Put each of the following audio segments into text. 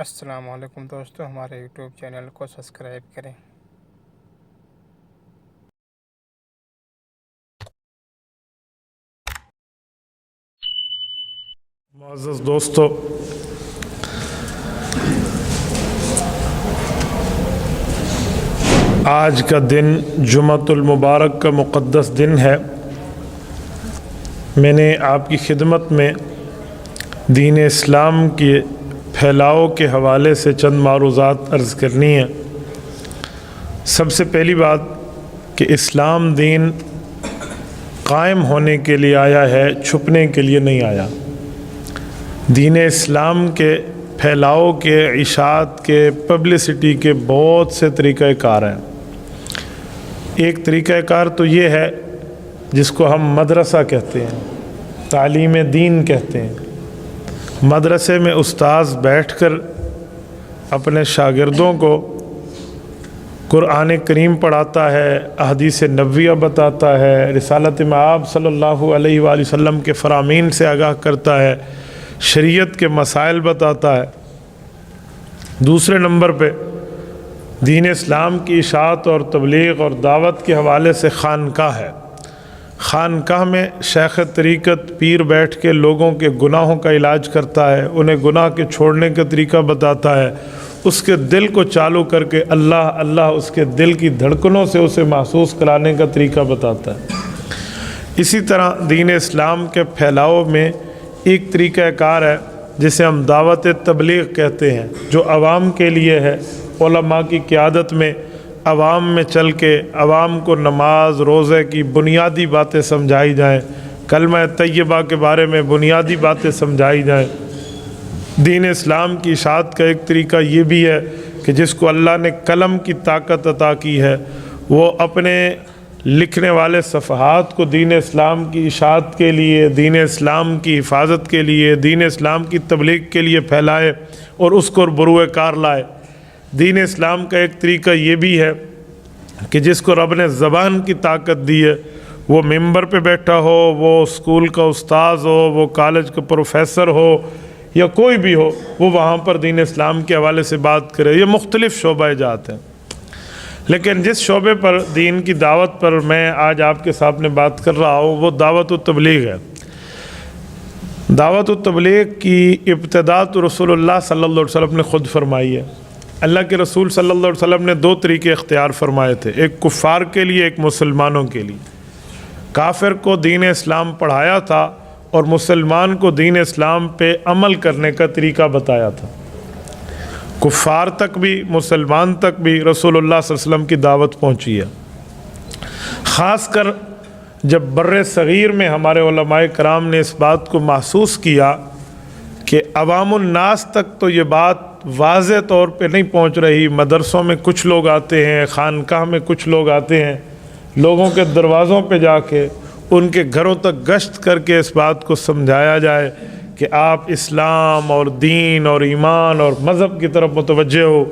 السلام علیکم دوستو، ہمارے یوٹیوب چینل کو سبسکرائب کریں۔ معزز دوستو، آج کا دن جمعۃ المبارک کا مقدس دن ہے۔ میں نے آپ کی خدمت میں دین اسلام کے پھیلاؤ کے حوالے سے چند معروضات عرض کرنی ہیں۔ سب سے پہلی بات کہ اسلام دین قائم ہونے کے لیے آیا ہے، چھپنے کے لیے نہیں آیا۔ دین اسلام کے پھیلاؤ کے، اشاعت کے، پبلسٹی کے بہت سے طریقہ کار ہیں۔ ایک طریقہ کار تو یہ ہے جس کو ہم مدرسہ کہتے ہیں، تعلیم دین کہتے ہیں۔ مدرسے میں استاذ بیٹھ کر اپنے شاگردوں کو قرآن کریم پڑھاتا ہے، احادیث نبویہ بتاتا ہے، رسالت مآب صلی اللہ علیہ وآلہ وسلم کے فرامین سے آگاہ کرتا ہے، شریعت کے مسائل بتاتا ہے۔ دوسرے نمبر پہ دین اسلام کی اشاعت اور تبلیغ اور دعوت کے حوالے سے خانقاہ ہے۔ خانقاہ میں شیخ طریقت پیر بیٹھ کے لوگوں کے گناہوں کا علاج کرتا ہے، انہیں گناہ کے چھوڑنے کا طریقہ بتاتا ہے، اس کے دل کو چالو کر کے اللہ اللہ اس کے دل کی دھڑکنوں سے اسے محسوس کرانے کا طریقہ بتاتا ہے۔ اسی طرح دین اسلام کے پھیلاؤ میں ایک طریقہ کار ہے جسے ہم دعوت تبلیغ کہتے ہیں، جو عوام کے لیے ہے۔ علماء کی قیادت میں عوام میں چل کے عوام کو نماز روزے کی بنیادی باتیں سمجھائی جائیں، کلمہ طیبہ کے بارے میں بنیادی باتیں سمجھائی جائیں۔ دین اسلام کی اشاعت کا ایک طریقہ یہ بھی ہے کہ جس کو اللہ نے قلم کی طاقت عطا کی ہے، وہ اپنے لکھنے والے صفحات کو دین اسلام کی اشاعت کے لیے، دین اسلام کی حفاظت کے لیے، دین اسلام کی تبلیغ کے لیے پھیلائے اور اس کو بروئے کار لائے۔ دین اسلام کا ایک طریقہ یہ بھی ہے کہ جس کو رب نے زبان کی طاقت دی ہے، وہ ممبر پہ بیٹھا ہو، وہ اسکول کا استاذ ہو، وہ کالج کا پروفیسر ہو یا کوئی بھی ہو، وہ وہاں پر دین اسلام کے حوالے سے بات کرے۔ یہ مختلف شعبہ جات ہیں، لیکن جس شعبے پر دین کی دعوت پر میں آج آپ کے سامنے بات کر رہا ہوں وہ دعوت و تبلیغ ہے۔ دعوت و تبلیغ کی ابتدا تو رسول اللہ صلی اللہ علیہ وسلم نے خود فرمائی ہے۔ اللہ کے رسول صلی اللہ علیہ وسلم نے دو طریقے اختیار فرمائے تھے، ایک کفار کے لیے، ایک مسلمانوں کے لیے۔ کافر کو دین اسلام پڑھایا تھا اور مسلمان کو دین اسلام پہ عمل کرنے کا طریقہ بتایا تھا۔ کفار تک بھی، مسلمان تک بھی رسول اللہ صلی اللہ علیہ وسلم کی دعوت پہنچی ہے۔ خاص کر جب بر صغیر میں ہمارے علماء کرام نے اس بات کو محسوس کیا کہ عوام الناس تک تو یہ بات واضح طور پہ نہیں پہنچ رہی، مدرسوں میں کچھ لوگ آتے ہیں، خانقاہ میں کچھ لوگ آتے ہیں، لوگوں کے دروازوں پہ جا کے ان کے گھروں تک گشت کر کے اس بات کو سمجھایا جائے کہ آپ اسلام اور دین اور ایمان اور مذہب کی طرف متوجہ ہو،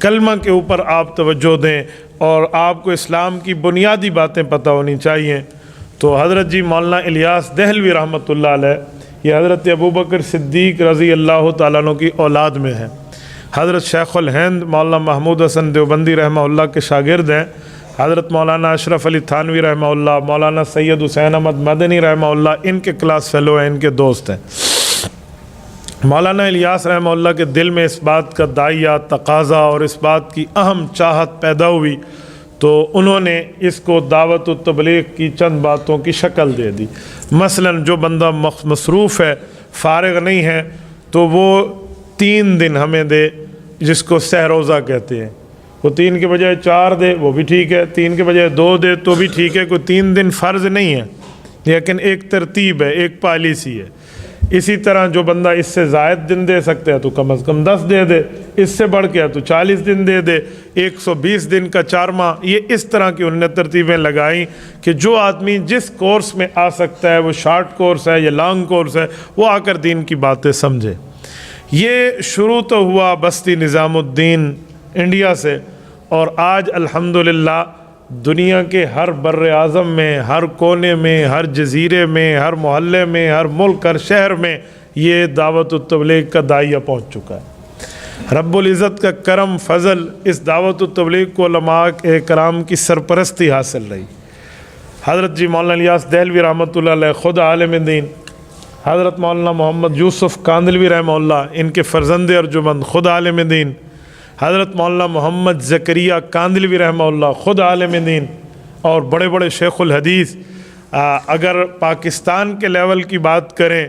کلمہ کے اوپر آپ توجہ دیں اور آپ کو اسلام کی بنیادی باتیں پتہ ہونی چاہیے۔ تو حضرت جی مولانا الیاس دہلوی رحمۃ اللہ علیہ، یہ حضرت ابوبکر صدیق رضی اللہ تعالیٰ عنہ کی اولاد میں ہیں۔ حضرت شیخ الہند مولانا محمود حسن دیوبندی رحمہ اللہ کے شاگرد ہیں۔ حضرت مولانا اشرف علی تھانوی رحمہ اللہ، مولانا سید حسین احمد مدنی رحمہ اللہ ان کے کلاس فیلو ہیں، ان کے دوست ہیں۔ مولانا الیاس رحمہ اللہ کے دل میں اس بات کا داعیہ تقاضا اور اس بات کی اہم چاہت پیدا ہوئی تو انہوں نے اس کو دعوت و تبلیغ کی چند باتوں کی شکل دے دی۔ مثلا جو بندہ مصروف ہے، فارغ نہیں ہے، تو وہ 3 دن ہمیں دے، جس کو سہ روزہ کہتے ہیں۔ وہ 3 کے بجائے 4 دے وہ بھی ٹھیک ہے، 3 کے بجائے 2 دے تو بھی ٹھیک ہے، کوئی 3 دن فرض نہیں ہے، لیکن ایک ترتیب ہے، ایک پالیسی ہے۔ اسی طرح جو بندہ اس سے زائد دن دے سکتا ہے تو کم از کم 10 دے دے، اس سے بڑھ کے تو 40 دن دے دے، 120 دن کا 4 ماہ۔ یہ اس طرح کی انہوں نے ترتیبیں لگائیں کہ جو آدمی جس کورس میں آ سکتا ہے، وہ شارٹ کورس ہے یا لانگ کورس ہے، وہ آ کر دین کی باتیں سمجھے۔ یہ شروع تو ہوا بستی نظام الدین انڈیا سے، اور آج الحمدللہ دنیا کے ہر بر اعظم میں، ہر کونے میں، ہر جزیرے میں، ہر محلے میں، ہر ملک، ہر شہر میں یہ دعوت و تبلیغ کا داعیہ پہنچ چکا ہے۔ رب العزت کا کرم فضل اس دعوت و تبلیغ کو علماء کرام کی سرپرستی حاصل رہی۔ حضرت جی مولانا الیاس دہلوی رحمۃ اللہ علیہ خود عالم دین، حضرت مولانا محمد یوسف کاندلوی رحمہ اللہ ان کے فرزند ارجمند خود عالم دین، حضرت مولانا محمد زکریہ کاندلوی رحمہ اللہ خود عالم دین، اور بڑے بڑے شیخ الحدیث۔ اگر پاکستان کے لیول کی بات کریں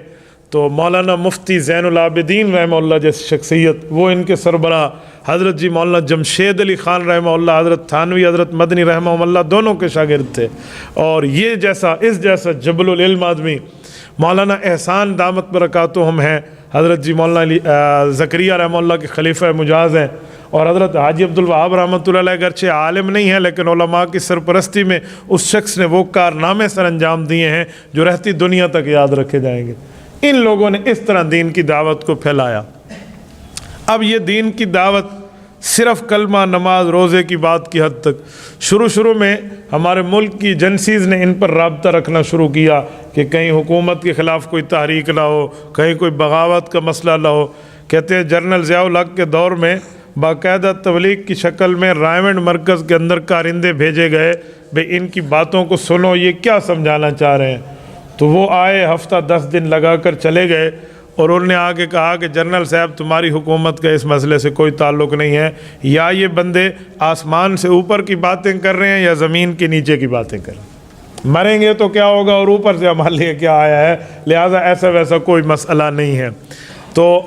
تو مولانا مفتی زین العابدین رحمہ اللہ جیسی شخصیت وہ ان کے سربراہ، حضرت جی مولانا جمشید علی خان رحمہ اللہ، حضرت تھانوی حضرت مدنی رحمہ اللہ دونوں کے شاگرد تھے۔ اور یہ اس جیسا جبل العلم آدمی مولانا احسان دامت برکاتہم ہیں، حضرت جی مولانا زکریہ رحمہ اللہ کے خلیفہ مجاز ہیں، اور حضرت حاجی عبدالوہاب رحمۃ اللہ علیہ اگرچہ عالم نہیں ہیں لیکن علماء کی سرپرستی میں اس شخص نے وہ کارنامے سر انجام دیے ہیں جو رہتی دنیا تک یاد رکھے جائیں گے۔ ان لوگوں نے اس طرح دین کی دعوت کو پھیلایا۔ اب یہ دین کی دعوت صرف کلمہ نماز روزے کی بات کی حد تک، شروع میں ہمارے ملک کی ایجنسیز نے ان پر رابطہ رکھنا شروع کیا کہ کہیں حکومت کے خلاف کوئی تحریک نہ ہو، کہیں کوئی بغاوت کا مسئلہ نہ ہو۔ کہتے ہیں جنرل ضیاء الحق کے دور میں باقاعدہ تبلیغ کی شکل میں رائمنڈ مرکز کے اندر کارندے بھیجے گئے، بھئی ان کی باتوں کو سنو، یہ کیا سمجھانا چاہ رہے ہیں۔ تو وہ آئے، ہفتہ 10 دن لگا کر چلے گئے، اور انہوں نے آگے کہا کہ جنرل صاحب تمہاری حکومت کا اس مسئلے سے کوئی تعلق نہیں ہے، یا یہ بندے آسمان سے اوپر کی باتیں کر رہے ہیں یا زمین کے نیچے کی باتیں کر رہے ہیں، مریں گے تو کیا ہوگا اور اوپر سے ہمارے لیے کیا آیا ہے، لہٰذا ایسا ویسا کوئی مسئلہ نہیں ہے۔ تو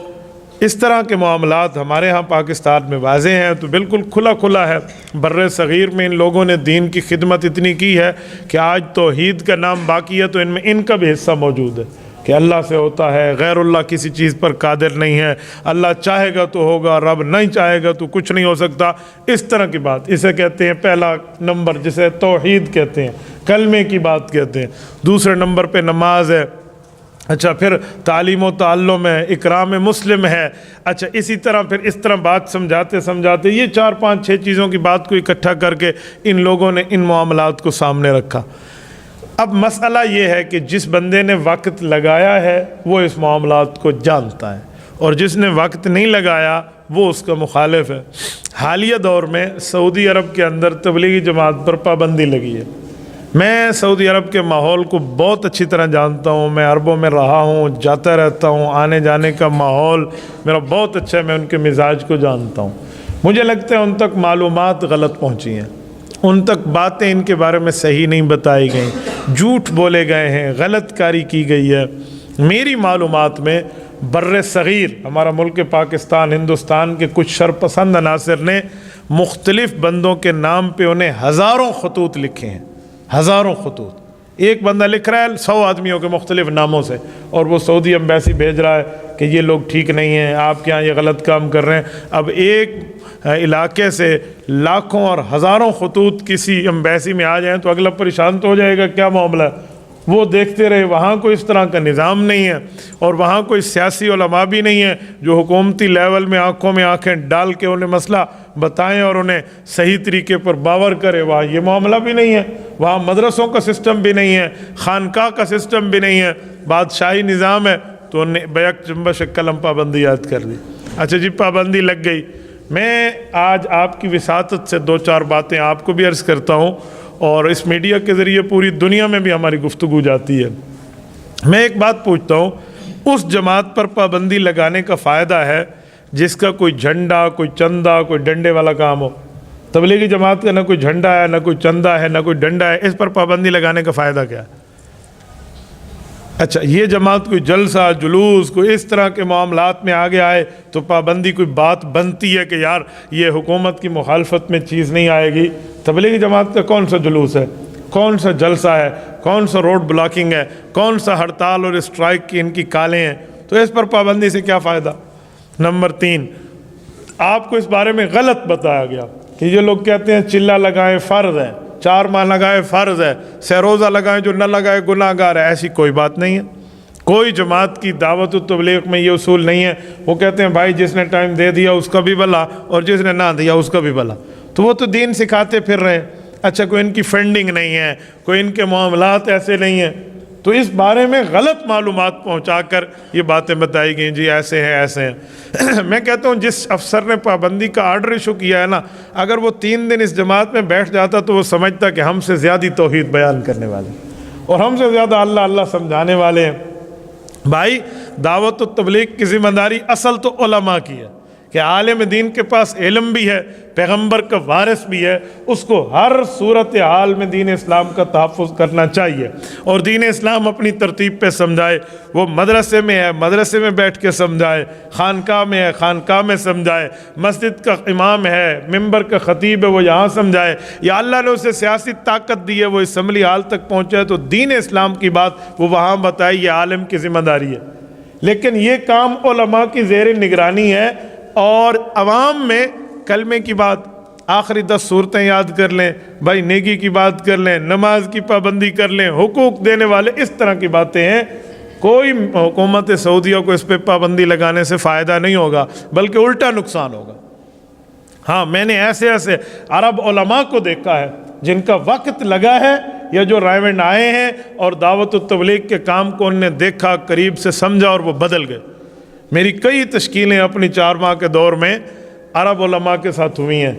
اس طرح کے معاملات ہمارے ہاں پاکستان میں واضح ہیں، تو بالکل کھلا ہے۔ بر صغیر میں ان لوگوں نے دین کی خدمت اتنی کی ہے کہ آج توحید کا نام باقی ہے تو ان میں ان کا بھی حصہ موجود ہے کہ اللہ سے ہوتا ہے، غیر اللہ کسی چیز پر قادر نہیں ہے، اللہ چاہے گا تو ہوگا، رب نہیں چاہے گا تو کچھ نہیں ہو سکتا۔ اس طرح کی بات، اسے کہتے ہیں پہلا نمبر جسے توحید کہتے ہیں، کلمے کی بات کہتے ہیں۔ دوسرے نمبر پہ نماز ہے، اچھا پھر تعلیم و تعلم ہے، اکرام مسلم ہے، اچھا اسی طرح پھر اس طرح بات سمجھاتے یہ 4 5 6 چیزوں کی بات کو اکٹھا کر کے ان لوگوں نے ان معاملات کو سامنے رکھا۔ اب مسئلہ یہ ہے کہ جس بندے نے وقت لگایا ہے وہ اس معاملات کو جانتا ہے، اور جس نے وقت نہیں لگایا وہ اس کا مخالف ہے۔ حالیہ دور میں سعودی عرب کے اندر تبلیغی جماعت پر پابندی لگی ہے۔ میں سعودی عرب کے ماحول کو بہت اچھی طرح جانتا ہوں، میں عربوں میں رہا ہوں، جاتا رہتا ہوں، آنے جانے کا ماحول میرا بہت اچھا ہے، میں ان کے مزاج کو جانتا ہوں۔ مجھے لگتا ہے ان تک معلومات غلط پہنچی ہیں، ان تک باتیں ان کے بارے میں صحیح نہیں بتائی گئیں، جھوٹ بولے گئے ہیں، غلط کاری کی گئی ہے۔ میری معلومات میں بر صغیر ہمارا ملک پاکستان ہندوستان کے کچھ شرپسند عناصر نے مختلف بندوں کے نام پہ انہیں ہزاروں خطوط لکھے ہیں، ہزاروں خطوط۔ ایک بندہ لکھ رہا ہے 100 آدمیوں کے مختلف ناموں سے، اور وہ سعودی ایمبیسی بھیج رہا ہے کہ یہ لوگ ٹھیک نہیں ہیں، آپ کے یہاں یہ غلط کام کر رہے ہیں۔ اب ایک علاقے سے لاکھوں اور ہزاروں خطوط کسی ایمبیسی میں آ جائیں تو اگلا پریشان تو ہو جائے گا، کیا معاملہ ہے؟ وہ دیکھتے رہے، وہاں کوئی اس طرح کا نظام نہیں ہے، اور وہاں کوئی سیاسی علماء بھی نہیں ہے جو حکومتی لیول میں آنکھوں میں آنکھیں ڈال کے انہیں مسئلہ بتائیں اور انہیں صحیح طریقے پر باور کرے۔ وہاں یہ معاملہ بھی نہیں ہے، وہاں مدرسوں کا سسٹم بھی نہیں ہے، خانقاہ کا سسٹم بھی نہیں ہے، بادشاہی نظام ہے۔ تو انہیں بیک جنبش قلم پابندی یاد کر دی۔ اچھا جی، پابندی لگ گئی۔ میں آج آپ کی وساطت سے 2-4 باتیں آپ کو بھی عرض کرتا ہوں، اور اس میڈیا کے ذریعے پوری دنیا میں بھی ہماری گفتگو جاتی ہے۔ میں ایک بات پوچھتا ہوں، اس جماعت پر پابندی لگانے کا فائدہ ہے جس کا کوئی جھنڈا، کوئی چندہ، کوئی ڈنڈے والا کام ہو؟ تبلیغی جماعت کا نہ کوئی جھنڈا ہے، نہ کوئی چندہ ہے، نہ کوئی ڈنڈا ہے، اس پر پابندی لگانے کا فائدہ کیا ہے؟ اچھا، یہ جماعت کوئی جلسہ جلوس کوئی اس طرح کے معاملات میں آگے آئے تو پابندی کوئی بات بنتی ہے کہ یار یہ حکومت کی مخالفت میں چیز نہیں آئے گی۔ تبلیغی جماعت کا کون سا جلوس ہے، کون سا جلسہ ہے، کون سا روڈ بلاکنگ ہے، کون سا ہڑتال اور اسٹرائک کی ان کی کالیں ہیں؟ تو اس پر پابندی سے کیا فائدہ؟ نمبر 3، آپ کو اس بارے میں غلط بتایا گیا کہ یہ لوگ کہتے ہیں چلہ لگائیں فرض ہے، 4 ماہ لگائے فرض ہے، سہ-روزہ لگائیں جو نہ لگائے گناہ گار ہے۔ ایسی کوئی بات نہیں ہے، کوئی جماعت کی دعوت و تبلیغ میں یہ اصول نہیں ہے۔ وہ کہتے ہیں بھائی جس نے ٹائم دے دیا اس کا بھی بھلا اور جس نے نہ دیا اس کا بھی بھلا، تو وہ تو دین سکھاتے پھر رہے ہیں۔ اچھا، کوئی ان کی فنڈنگ نہیں ہے، کوئی ان کے معاملات ایسے نہیں ہیں، تو اس بارے میں غلط معلومات پہنچا کر یہ باتیں بتائی گئیں، جی ایسے ہیں ایسے ہیں۔ میں کہتا ہوں جس افسر نے پابندی کا آرڈر ایشو کیا ہے نا، اگر وہ 3 دن اس جماعت میں بیٹھ جاتا تو وہ سمجھتا کہ ہم سے زیادہ توحید بیان کرنے والے اور ہم سے زیادہ اللہ اللہ سمجھانے والے ہیں۔ بھائی دعوت و تبلیغ کی ذمہ داری اصل تو علماء کی ہے کہ عالم دین کے پاس علم بھی ہے، پیغمبر کا وارث بھی ہے، اس کو ہر صورت حال میں دین اسلام کا تحفظ کرنا چاہیے اور دین اسلام اپنی ترتیب پہ سمجھائے۔ وہ مدرسے میں ہے، مدرسے میں بیٹھ کے سمجھائے، خانقاہ میں ہے، خانقاہ میں سمجھائے، مسجد کا امام ہے، ممبر کا خطیب ہے، وہ یہاں سمجھائے، یا اللہ نے اسے سیاسی طاقت دی ہے وہ اسمبلی ہال تک پہنچا ہے تو دین اسلام کی بات وہ وہاں بتائے، یہ عالم کی ذمہ داری ہے۔ لیکن یہ کام علماء کی زیر نگرانی ہے، اور عوام میں کلمے کی بات، آخری 10 صورتیں یاد کر لیں، بھائی نیکی کی بات کر لیں، نماز کی پابندی کر لیں، حقوق دینے والے، اس طرح کی باتیں ہیں۔ کوئی حکومت سعودیہ کو اس پہ پابندی لگانے سے فائدہ نہیں ہوگا بلکہ الٹا نقصان ہوگا۔ ہاں میں نے ایسے ایسے عرب علماء کو دیکھا ہے جن کا وقت لگا ہے یا جو رائمنڈ آئے ہیں اور دعوت و تبلیغ کے کام کو انہوں نے دیکھا، قریب سے سمجھا اور وہ بدل گئے۔ میری کئی تشکیلیں اپنی 4 ماہ کے دور میں عرب علماء کے ساتھ ہوئی ہیں۔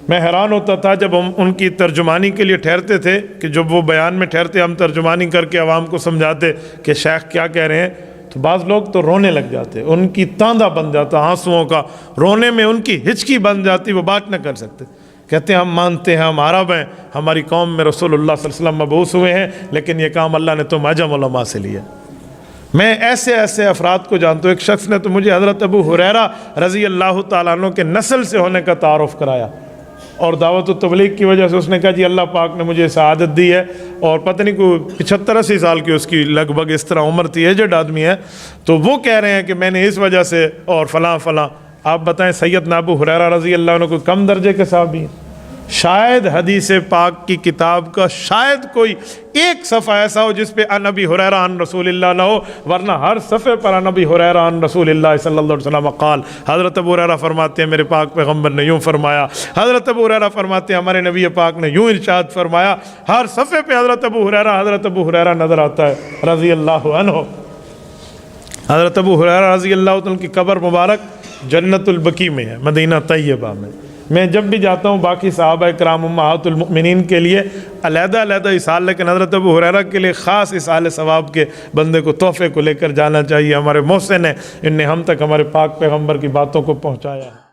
میں حیران ہوتا تھا جب ہم ان کی ترجمانی کے لیے ٹھہرتے تھے کہ جب وہ بیان میں ٹھہرتے ہم ترجمانی کر کے عوام کو سمجھاتے کہ شیخ کیا کہہ رہے ہیں، تو بعض لوگ تو رونے لگ جاتے، ان کی تاندہ بن جاتا آنسوؤں کا، رونے میں ان کی ہچکی بن جاتی، وہ بات نہ کر سکتے۔ کہتے ہیں ہم مانتے ہیں ہم عرب ہیں، ہماری قوم میں رسول اللہ صلی اللہ علیہ وسلم مبعوث ہوئے ہیں، لیکن یہ کام اللہ نے تم عجم علماء سے لیا۔ میں ایسے ایسے افراد کو جانتا ہوں۔ ایک شخص نے تو مجھے حضرت ابو ہریرہ رضی اللہ تعالیٰ عنہ کے نسل سے ہونے کا تعارف کرایا، اور دعوت و تبلیغ کی وجہ سے اس نے کہا جی اللہ پاک نے مجھے سعادت دی ہے، اور پتہ نہیں کوئی 75-80 سال کی اس کی لگ بھگ اس طرح عمر تھی، ایجڈ آدمی ہے، تو وہ کہہ رہے ہیں کہ میں نے اس وجہ سے اور فلاں فلاں۔ آپ بتائیں سیدنا ابو ہریرہ رضی اللہ عنہ کوئی کم درجے کے صحابی ہیں؟ شاید حدیث پاک کی کتاب کا شاید کوئی ایک صفحہ ایسا ہو جس پہ ان ابی ہریرہ عن رسول اللہ نہ ہو، ورنہ ہر صفحے پر ان ابی ہریرہ عن رسول اللہ صلی اللہ علیہ وسلم قال۔ حضرت ابو ہریرہ فرماتے ہیں میرے پاک پیغمبر نے یوں فرمایا، حضرت ابو ہریرہ فرماتے ہیں ہمارے نبی پاک نے یوں ارشاد فرمایا۔ ہر صفحے پہ حضرت ابو ہریرہ نظر آتا ہے رضی اللہ عنہ۔ حضرت ابو ہریرہ رضی اللہ عنہ کی قبر مبارک جنت البقیع میں ہے، مدینہ طیبہ میں۔ میں جب بھی جاتا ہوں باقی صحابہ کرام امہات المؤمنین کے لیے علیحدہ علیحدہ اصال، لیکن حضرت ابو ہریرہ کے لیے خاص اصال ثواب کے بندے کو تحفے کو لے کر جانا چاہیے۔ ہمارے محسن ہیں، ان نے ہم تک ہمارے پاک پیغمبر کی باتوں کو پہنچایا ہے۔